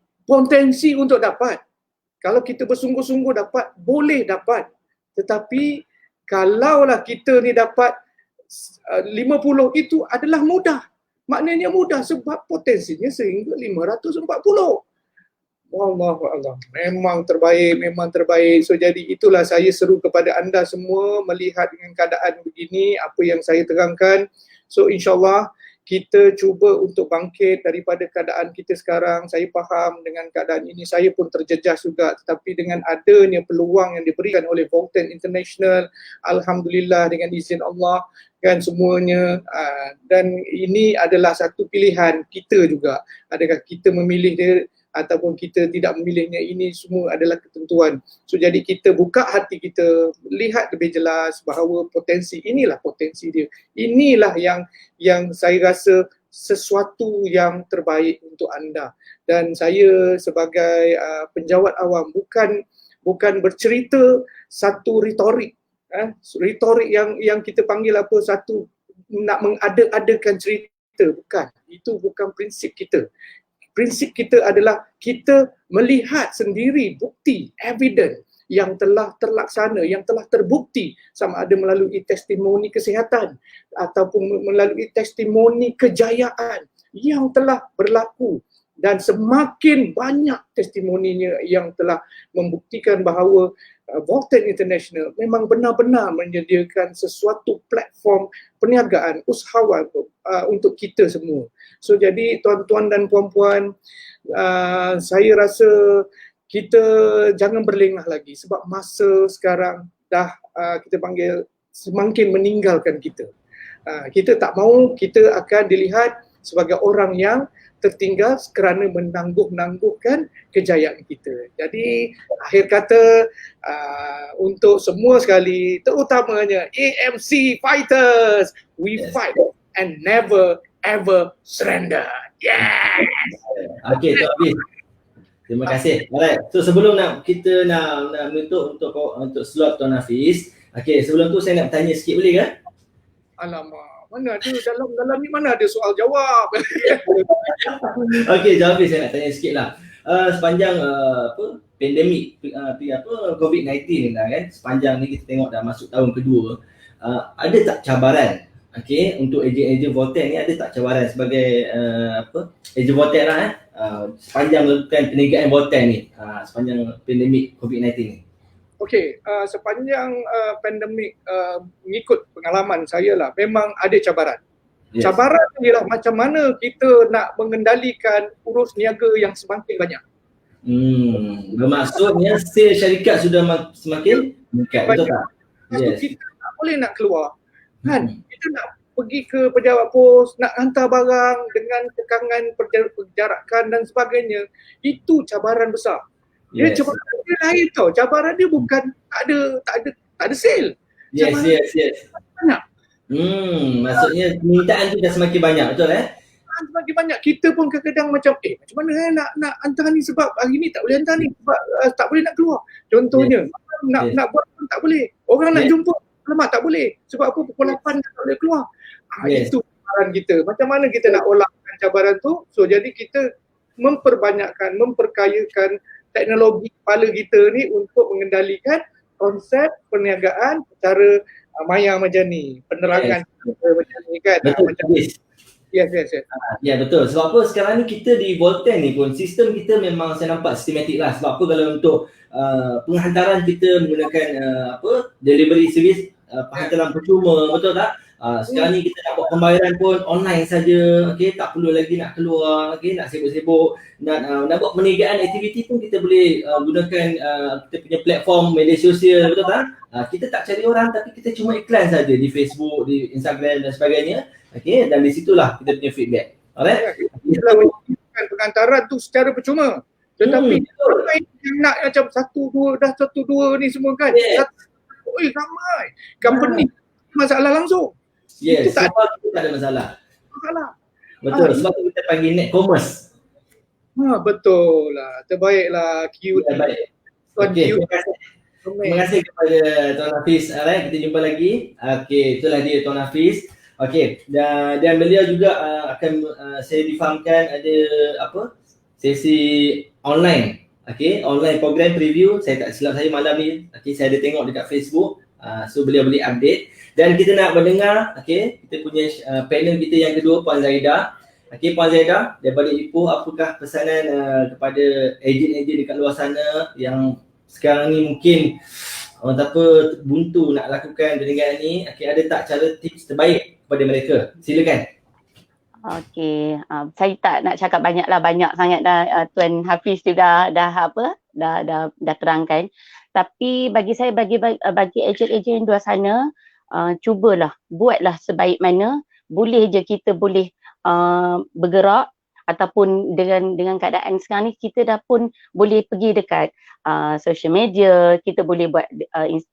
untuk dapat. Kalau kita bersungguh-sungguh dapat, boleh dapat. Tetapi kalaulah kita ni dapat 50 itu adalah mudah. Maknanya mudah sebab potensinya sehingga 540. Allah, memang terbaik. So jadi itulah saya seru kepada anda semua melihat dengan keadaan begini, apa yang saya terangkan. So insyaAllah kita cuba untuk bangkit daripada keadaan kita sekarang. Saya faham dengan keadaan ini, saya pun terjejas juga, tetapi dengan adanya peluang yang diberikan oleh Vaulten International, Alhamdulillah dengan izin Allah kan semuanya, dan ini adalah satu pilihan kita juga. Adakah kita memilih dia ataupun kita tidak memilihnya, ini semua adalah ketentuan. So jadi kita buka hati kita, lihat lebih jelas bahawa inilah potensi dia. Inilah yang saya rasa sesuatu yang terbaik untuk anda. Dan saya sebagai penjawat awam bukan bercerita satu retorik. Retorik yang kita panggil apa, satu nak mengada-adakan cerita, bukan. Itu bukan prinsip kita. Prinsip kita adalah kita melihat sendiri bukti, evidence yang telah terlaksana, yang telah terbukti, sama ada melalui testimoni kesihatan ataupun melalui testimoni kejayaan yang telah berlaku. Dan semakin banyak testimoninya yang telah membuktikan bahawa Vaulten International memang benar-benar menyediakan sesuatu platform perniagaan, usahawan untuk kita semua. So jadi tuan-tuan dan puan-puan, saya rasa kita jangan berlengah lagi sebab masa sekarang dah kita panggil semakin meninggalkan kita. Kita tak mahu kita akan dilihat sebagai orang yang tertinggal kerana menangguh-nangguhkan kejayaan kita. Jadi akhir kata untuk semua sekali, terutamanya AMC Fighters, we fight and never ever surrender. Yes. Okey, Tuan Hafiz. Terima kasih. Alright. So sebelum kita nak menutup untuk slot Tuan Hafiz. Okey, sebelum tu saya nak bertanya sikit, boleh ke? Alamak, mana ada dalam ni mana ada soal jawab. Okey, Tuan Hafiz, saya nak tanya sikit lah. Sepanjang pandemik COVID-19 ni lah kan, sepanjang ni kita tengok dah masuk tahun kedua, ada tak cabaran untuk ejen-ejen Vaulten ni, ada tak cabaran sebagai ejen Vaulten lah sepanjang melakukan perniagaan Vaulten ni sepanjang pandemik COVID-19 ni? Okey, sepanjang pandemik, mengikut pengalaman saya lah, memang ada cabaran. Yes. Cabaran ialah macam mana kita nak mengendalikan urus niaga yang semakin banyak. Bermaksudnya sale syarikat sudah semakin meningkat, betul tak? Yes. Kita tak boleh nak keluar. Kan? Kita nak pergi ke pejabat pos, nak hantar barang dengan kekangan perjarakan dan sebagainya, itu cabaran besar. Dia Yes. cabaran dia lain tau. Cabaran dia bukan tak ada sale. Yes, Cabaran yes, yes. banyak. Maksudnya permintaan tu dah semakin banyak, betul Semakin banyak. Kita pun kadang-kadang macam macam mana nak hantar ni sebab hari ni tak boleh hantar ni sebab tak boleh nak keluar. Contohnya, nak buat pun tak boleh. Orang nak jumpa, alamak tak boleh. Sebab apa pukul 8 tak boleh keluar. Yes. Itu cabaran kita. Macam mana kita nak olahkan cabaran tu? So jadi kita memperbanyakkan, memperkayakan teknologi kepala kita ni untuk mengendalikan konsep perniagaan secara maya macam ni, penerangan macam ni kan. Betul, Macam yes. Yes. Ya betul. Sebab apa sekarang ni kita di Volten ni pun sistem kita memang saya nampak sistematik lah. Sebab apa kalau untuk penghantaran kita menggunakan delivery service penghantaran percuma, betul tak? Sekarang ni kita nak buat pembayaran pun online saja, okey, tak perlu lagi nak keluar, okey, nak sibuk-sibuk, nak buat perniagaan aktiviti pun kita boleh gunakan kita punya platform media sosial, betul tak? Kita tak cari orang tapi kita cuma iklan saja di Facebook, di Instagram dan sebagainya. Okey, dan di situlah kita punya feedback. Alright? Kita melakukan pengantaran tu secara percuma. Tetapi orang yang nak macam satu dua ni semua kan. Yes. Ramai. Company masalah langsung. Yes, Kita sebab kita tak ada masalah. Betul, Ah, sebab tu kita panggil net commerce. Betul lah. Terbaiklah QT. Ya, baik. Tuan Okey, QT. terima kasih kepada Tuan Hafiz. Alright, kita jumpa lagi. Okey, itulah dia Tuan Hafiz. Okey, dan beliau juga akan saya difahamkan ada sesi online. Okey, online program preview. Saya tak silap saya malam ni. Okey, saya ada tengok dekat Facebook. So beliau boleh update. Dan kita nak mendengar, okey, kita punya panel kita yang kedua, Puan Zaidah. Okey, Puan Zaidah, daripada Ipoh, apakah pesanan kepada ejen-ejen dekat luar sana yang sekarang ni mungkin orang tak apa buntu nak lakukan perniagaan ni? Okey, ada tak cara tips terbaik kepada mereka? Silakan. Okey, saya tak nak cakap banyak sangat dah Tuan Hafiz tu dah terangkan. Tapi bagi saya, bagi ejen-ejen di luar sana, cubalah, buatlah sebaik mana boleh je kita boleh bergerak, ataupun dengan keadaan sekarang ni kita dah pun boleh pergi dekat social media, kita boleh buat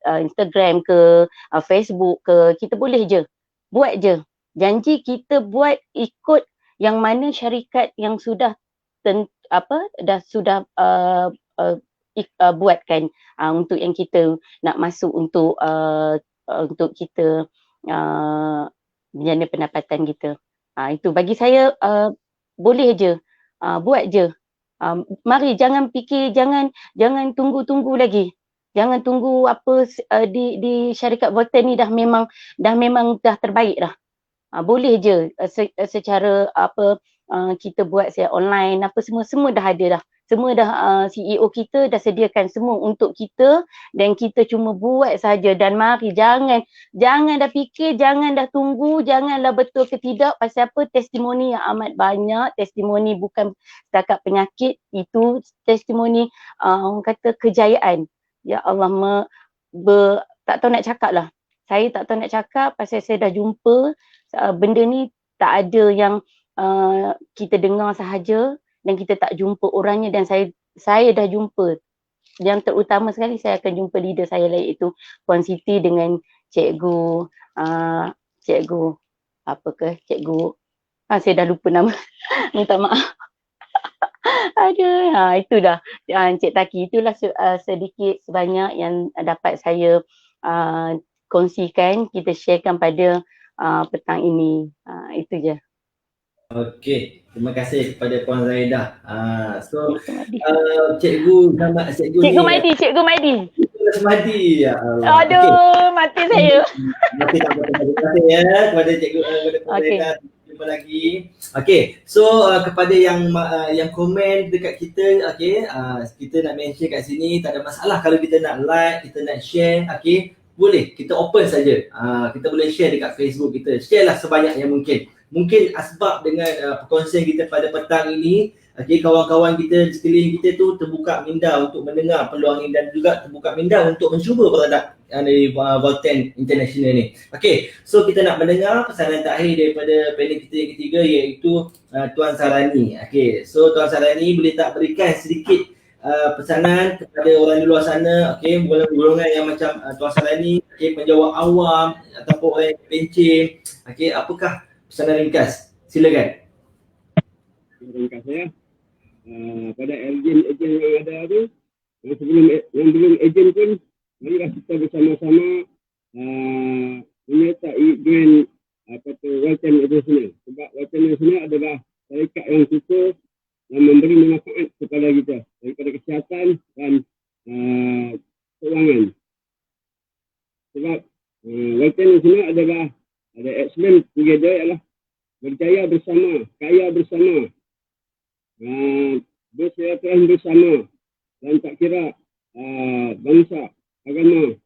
Instagram ke, Facebook ke, kita boleh je, buat je. Janji kita buat ikut yang mana syarikat yang sudah buatkan untuk yang kita nak masuk untuk kita menjana pendapatan kita. Itu bagi saya boleh je, buat je. Mari jangan fikir, jangan tunggu lagi. Jangan tunggu di syarikat Volten ni dah memang terbaik dah. Boleh je secara kita buat secara online semua dah ada dah. Semua dah CEO kita dah sediakan semua untuk kita dan kita cuma buat saja. Dan mari jangan dah fikir, jangan dah tunggu, janganlah betul ke tidak. Pasal apa? Testimoni yang amat banyak, testimoni bukan setakat penyakit, itu testimoni orang kata kejayaan. Ya Allah, tak tahu nak cakap lah. Saya tak tahu nak cakap pasal saya dah jumpa benda ni, tak ada yang kita dengar sahaja dan kita tak jumpa orangnya. Dan saya dah jumpa. Yang terutama sekali saya akan jumpa leader saya lain, iaitu Puan Siti dengan cikgu saya dah lupa nama. Minta maaf. Aduh, itu dah Encik Taki. Itulah sedikit sebanyak yang dapat saya kongsikan, kita sharekan pada petang ini. Itu je. Okey, terima kasih kepada Puan Zaidah. Cikgu Maidi. Cikgu Maidi. Mati ya Allah. Aduh, Okay. mati saya. Mati tak apa. Terima kasih ya kepada cikgu kepada Puan Zaidah. Jumpa lagi. Okey, so kepada yang komen dekat kita, okey, kita nak mention kat sini, tak ada masalah kalau kita nak like, kita nak share, okey, boleh, kita open saja. Kita boleh share dekat Facebook kita. Share lah sebanyak yang mungkin. Mungkin asbab dengan perkongsian kita pada petang ini, Okey, kawan-kawan kita di sekeliling kita tu terbuka minda untuk mendengar peluang ini dan juga terbuka minda untuk mencuba produk dari Volten International ni. Okey, so kita nak mendengar pesanan terakhir daripada panel kita yang ketiga, iaitu Tuan Sarani. Okey, so Tuan Sarani boleh tak berikan sedikit pesanan kepada orang di luar sana, okey, golongan yang macam Tuan Sarani, okey, penjawat awam ataupun orang yang pencen, okey, apakah pesanan ringkas? Silakan. Ringkas saya, pada ejen-ejen yang ada tu, yang belum ejen pun, marilah kita bersama-sama menyertai dengan Volten International. Sebab Volten International adalah syarikat yang sukses dan memberi manfaat kepada kita daripada kesihatan dan keuangan. Sebab Volten International adalah ada excellent together, ialah berjaya bersama, kaya bersama, bersilaturahmi bersama, dan tak kira bangsa, agama,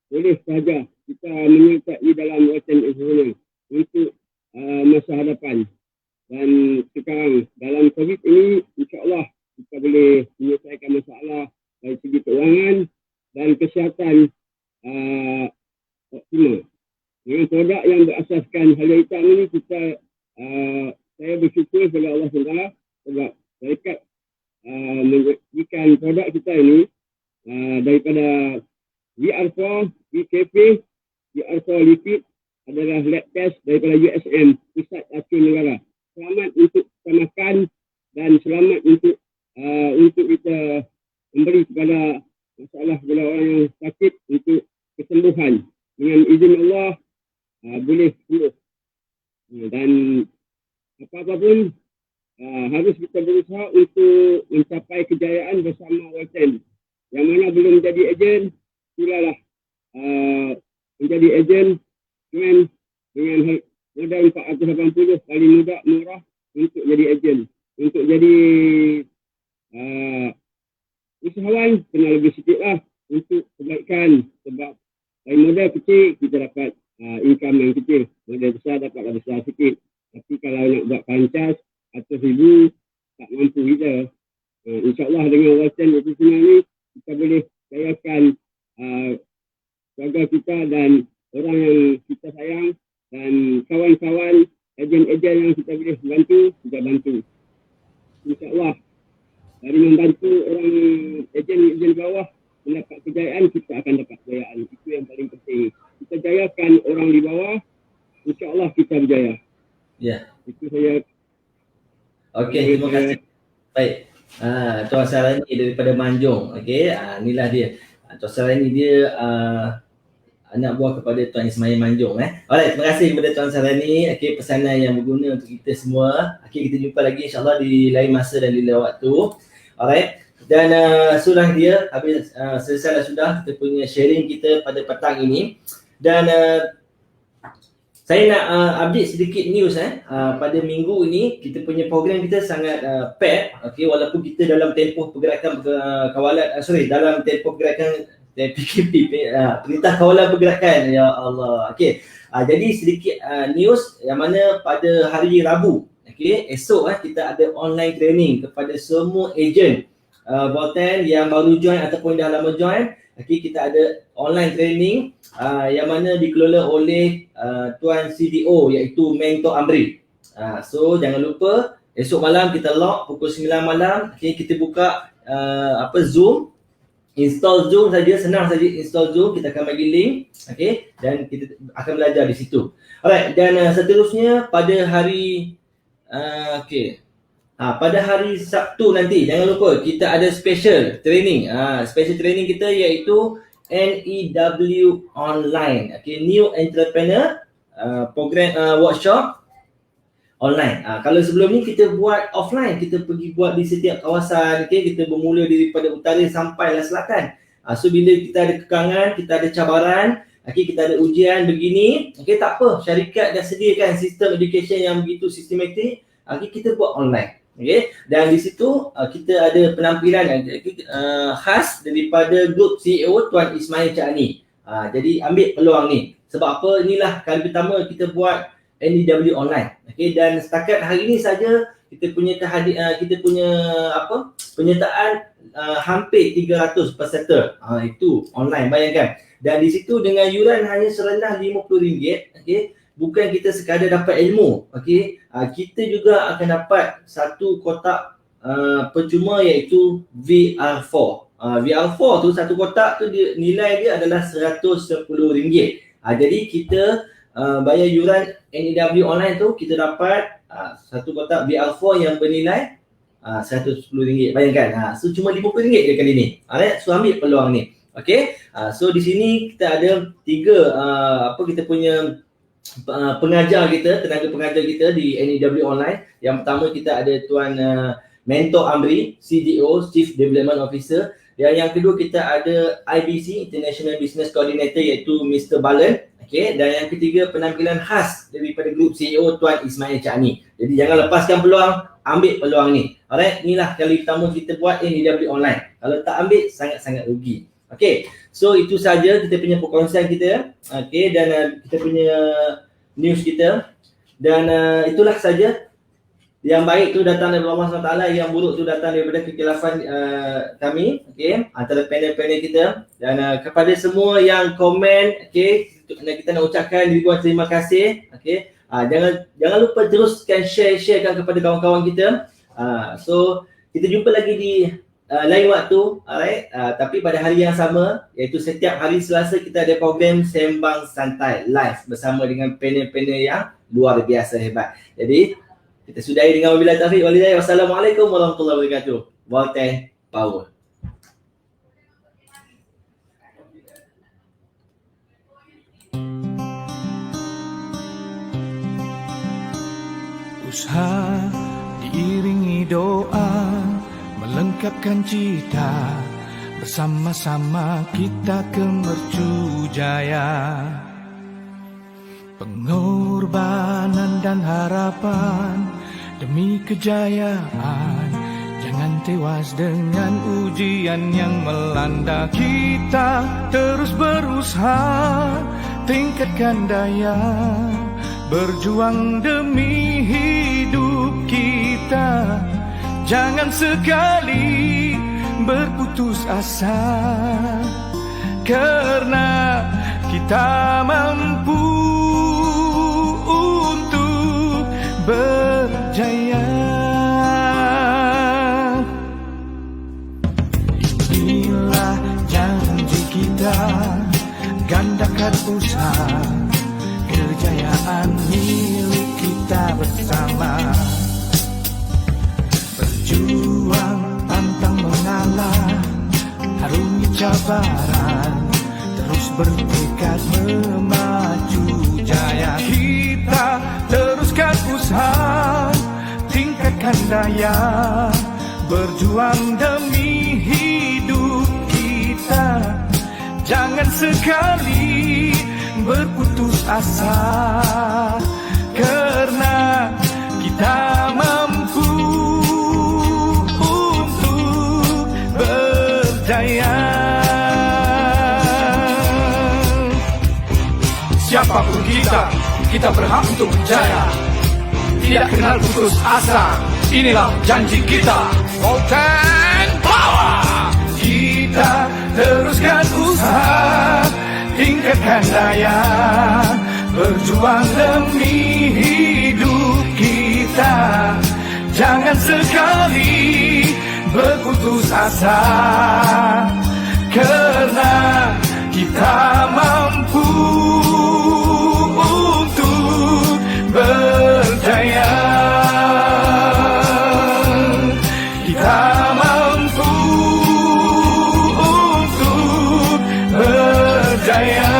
boleh sahaja kita menyertai dalam Volten International untuk masa hadapan. Dan sekarang dalam COVID ini, insyaAllah kita boleh menyelesaikan masalah dari segi keuangan dan kesihatan optimal. Dengan produk yang berasaskan halia hitam ini, saya bersyukur kepada Allah SWT sebab syarikat menjadikan produk kita ini daripada VR4, VKP, VR4 Lipid adalah lab test daripada USM, Pusat Racun Negara. Selamat untuk kita makan dan selamat untuk kita memberi kepada masalah kepada orang yang sakit untuk kesembuhan. Dengan izin Allah boleh sembuh. Dan apa-apa pun harus kita berusaha untuk mencapai kejayaan bersama Volten. Yang mana belum menjadi ejen, silalah menjadi ejen dengan modal 480 paling mudah, murah untuk jadi ejen. Untuk jadi usahawan kena lebih sikit lah untuk kebaikan. Sebab dari modal kecil kita dapat income yang kecil, modal besar dapatlah besar sikit. Tapi kalau nak buat pancas 100,000 tak mampu kita. InsyaAllah dengan Volten International ni kita boleh jayakan keluarga kita dan orang yang kita sayang, dan kawan-kawan ejen-ejen yang kita boleh bantu, kita bantu. InsyaAllah dari membantu orang ejen-ejen bawah mendapat kejayaan, kita akan dapat kejayaan. Itu yang paling penting. Kita jayakan orang di bawah, insyaAllah kita berjaya. Ya. Itu saya. Okey, terima kasih. Baik. Tuan Sarani daripada Manjung. Okey, inilah dia. Tuan Sarani dia anak buah kepada Tuan Ismail Manjung. Alright, terima kasih kepada Tuan Sarani. Okey, pesanan yang berguna untuk kita semua. Okey, kita jumpa lagi insya-Allah di lain masa dan di lain waktu. Alright. Dan sudah dia habis, selesai sudah kita punya sharing kita pada petang ini. Dan saya nak update sedikit news pada minggu ini. Kita punya program kita sangat packed. Okey, walaupun kita dalam tempoh pergerakan kawalan dalam tempoh pergerakan PKP, Perintah Kawalan Pergerakan, ya Allah. Okey, jadi sedikit news yang mana pada hari Rabu, okey, esok kita ada online training kepada semua ejen Volten yang baru join ataupun dah lama join. Okey, kita ada online training yang mana dikelola oleh Tuan CDO iaitu Mentor Amri. So jangan lupa esok malam kita log pukul 9 malam. Okey, kita buka Zoom. Install Zoom saja, senang saja install Zoom, kita akan bagi link, okey, dan kita akan belajar di situ. Alright, dan seterusnya pada hari pada hari Sabtu nanti jangan lupa kita ada special training. Special training kita iaitu NEW Online. Okey, New Entrepreneur program workshop online. Kalau sebelum ni kita buat offline, kita pergi buat di setiap kawasan, okey, kita bermula daripada utara sampai selatan. So bila kita ada kekangan, kita ada cabaran, okey, kita ada ujian begini, okey, tak apa, syarikat dah sediakan sistem education yang begitu sistematik, okey, kita buat online. Okey, dan di situ kita ada penampilan yang khas daripada grup CEO Tuan Ismail Cakni. Jadi ambil peluang ni. Sebab apa? Inilah kali pertama kita buat NEW online. Okey, dan setakat hari ini saja kita punya kita punya penyertaan hampir 300 peserta. Itu online, bayangkan. Dan di situ dengan yuran hanya serendah RM50, okey. Bukan kita sekadar dapat ilmu, okey. Kita juga akan dapat satu kotak percuma iaitu VR4. VR4 tu satu kotak tu nilai dia adalah RM110. Jadi kita bayar yuran NEW online tu, kita dapat satu kotak VR4 yang bernilai RM110. Bayangkan. So cuma RM50 je kali ni. Alright, so ambil peluang ni. Okey. So di sini kita ada 3 kita punya pengajar kita, tenaga pengajar kita di NEW online. Yang pertama kita ada Tuan Mentor Amri, CDO, Chief Development Officer. Dan yang kedua kita ada IBC, International Business Coordinator, iaitu Mr. Balan. Okay. Dan yang ketiga penampilan khas daripada grup CEO Tuan Ismail Chani. Jadi jangan lepaskan peluang, ambil peluang ni. Alright, inilah kali pertama kita buat NEW online. Kalau tak ambil, sangat-sangat rugi. Okay, so itu saja kita punya perkongsian kita. Okay, dan kita punya news kita. Dan itulah saja. Yang baik tu datang daripada Allah SWT, yang buruk tu datang daripada kekilafan kami, okay, antara panel-panel kita. Dan kepada semua yang komen, okay, kita nak ucapkan ribuan terima kasih. Okay, jangan lupa teruskan sharekan kepada kawan-kawan kita. So kita jumpa lagi di lain waktu, alright. Tapi pada hari yang sama, iaitu setiap hari Selasa kita ada program Sembang Santai live bersama dengan panel-panel yang luar biasa hebat. Jadi kita sudahi dengan wabillahi taufiq wal hidayah. Wassalamualaikum warahmatullahi wabarakatuh. Volten Power. Usaha diiringi doa, melengkapkan cita, bersama-sama kita ke mercu jaya. Pengorbanan dan harapan demi kejayaan, jangan tewas dengan ujian yang melanda. Kita terus berusaha, tingkatkan daya, berjuang demi hidup kita. Jangan sekali berputus asa, karena kita mampu untuk berjaya. Inilah janji kita, gandakan usaha, kejayaan milik kita bersama. Berjuang pantang mengalah, harungi cabaran, terus bertekad memaju jaya. Kita teruskan usaha, tingkatkan daya, berjuang demi hidup kita. Jangan sekali berputus asa, karena kita mampu untuk berjaya. Siapapun kita berhak untuk berjaya. Tidak kenal putus asa, inilah janji kita. Volten Power. Kita teruskan usaha, tingkatkan daya, berjuang demi hidup kita. Jangan sekali berputus asa, karena kita mampu untuk berjaya. Kita mampu untuk berjaya.